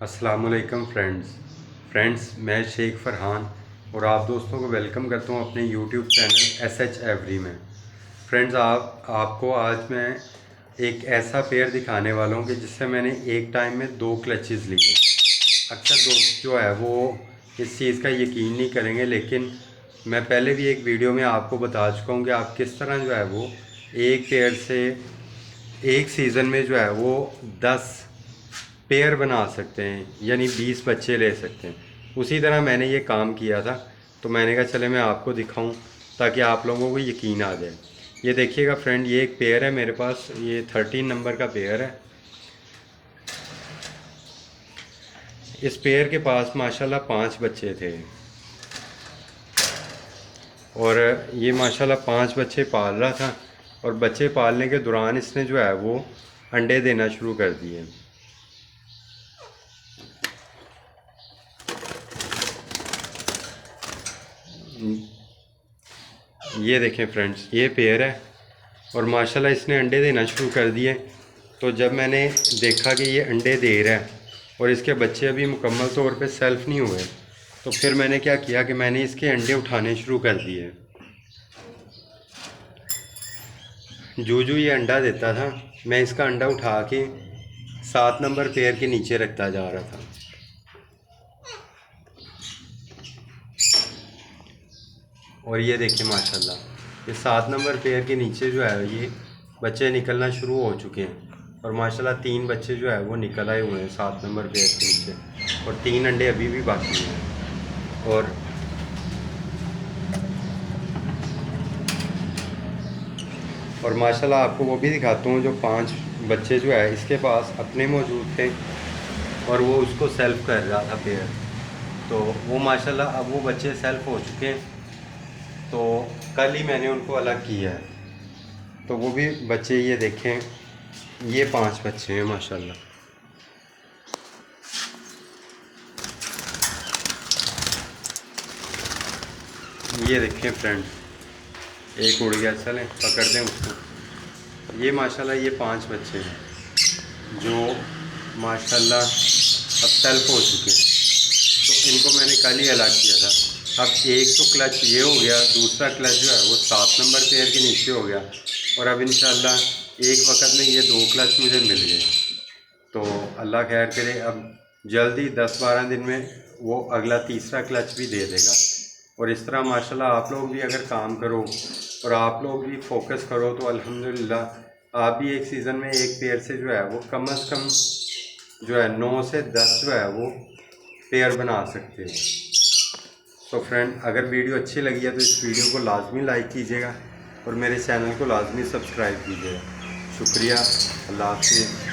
अस्सलामुअलैकुम फ्रेंड्स, मैं शेख फ़रहान और आप दोस्तों को वेलकम करता हूँ अपने यूट्यूब चैनल SH एवरी में। फ्रेंड्स, आपको आज मैं एक ऐसा पेयर दिखाने वाला हूँ कि जिससे मैंने एक टाइम में 2 क्लचेस लिए। अक्सर दोस्त जो है वो इस चीज़ का यकीन नहीं करेंगे, लेकिन मैं पहले भी एक वीडियो में आपको बता चुका हूँ कि आप किस तरह जो है वो एक पेयर से एक सीज़न में जो है वो 10 पेयर बना सकते हैं, यानी 20 बच्चे ले सकते हैं। उसी तरह मैंने ये काम किया था, तो मैंने कहा चले मैं आपको दिखाऊं ताकि आप लोगों को यकीन आ जाए। ये देखिएगा फ्रेंड, ये एक पेयर है मेरे पास, ये 13 नंबर का पेयर है। इस पेयर के पास माशाल्लाह 5 बच्चे थे और ये माशाल्लाह 5 बच्चे पाल रहा था, और बच्चे पालने के दौरान इसने जो है वो अंडे देना शुरू कर दिए। ये देखें फ्रेंड्स, ये पेयर है और माशाल्लाह इसने अंडे देना शुरू कर दिए। तो जब मैंने देखा कि ये अंडे दे रहा है और इसके बच्चे अभी मुकम्मल तौर पे सेल्फ नहीं हुए, तो फिर मैंने क्या किया कि मैंने इसके अंडे उठाने शुरू कर दिए। जो ये अंडा देता था, मैं इसका अंडा उठा के 7 नंबर पेयर के नीचे रखता जा रहा था। और ये देखिए माशाल्लाह, ये 7 नंबर पेयर के नीचे जो है ये बच्चे निकलना शुरू हो चुके हैं, और माशाल्लाह 3 बच्चे जो है वो निकल आए हुए हैं 7 नंबर पेयर के नीचे, और 3 अंडे अभी भी बाकी हैं। और माशाल्लाह आपको वो भी दिखाता हूँ जो 5 बच्चे जो है इसके पास अपने मौजूद थे और वो उसको सेल्फ कर रहा था पेयर। तो वो माशाल्लाह अब वो बच्चे सेल्फ हो चुके हैं, तो कल ही मैंने उनको अलग किया है। तो वो भी बच्चे ये देखें, ये 5 बच्चे हैं माशाल्लाह। ये देखें फ्रेंड, एक उड़ गया, चलें पकड़ दें उसको। ये माशाल्लाह ये 5 बच्चे हैं जो माशाल्लाह अब सेल्फ हो चुके हैं। तो इनको मैंने कल ही अलग किया था। अब एक तो क्लच ये हो गया, दूसरा क्लच जो है वो 7 नंबर पेयर के नीचे हो गया, और अब इंशाल्लाह एक वक्त में ये 2 क्लच मुझे मिल गए। तो अल्लाह खैर करे, अब जल्दी 10-12 दिन में वो अगला तीसरा क्लच भी दे देगा। और इस तरह माशाल्लाह आप लोग भी अगर काम करो और आप लोग भी फोकस करो तो अल्हम्दुलिल्लाह आप भी एक सीज़न में एक पेयर से जो है वो कम से कम जो है 9 से 10 जो है वो पेयर बना सकते हो। तो फ्रेंड, अगर वीडियो अच्छी लगी है तो इस वीडियो को लाजमी लाइक कीजिएगा और मेरे चैनल को लाजमी सब्सक्राइब कीजिएगा। शुक्रिया, अल्लाह हाफ़िज़।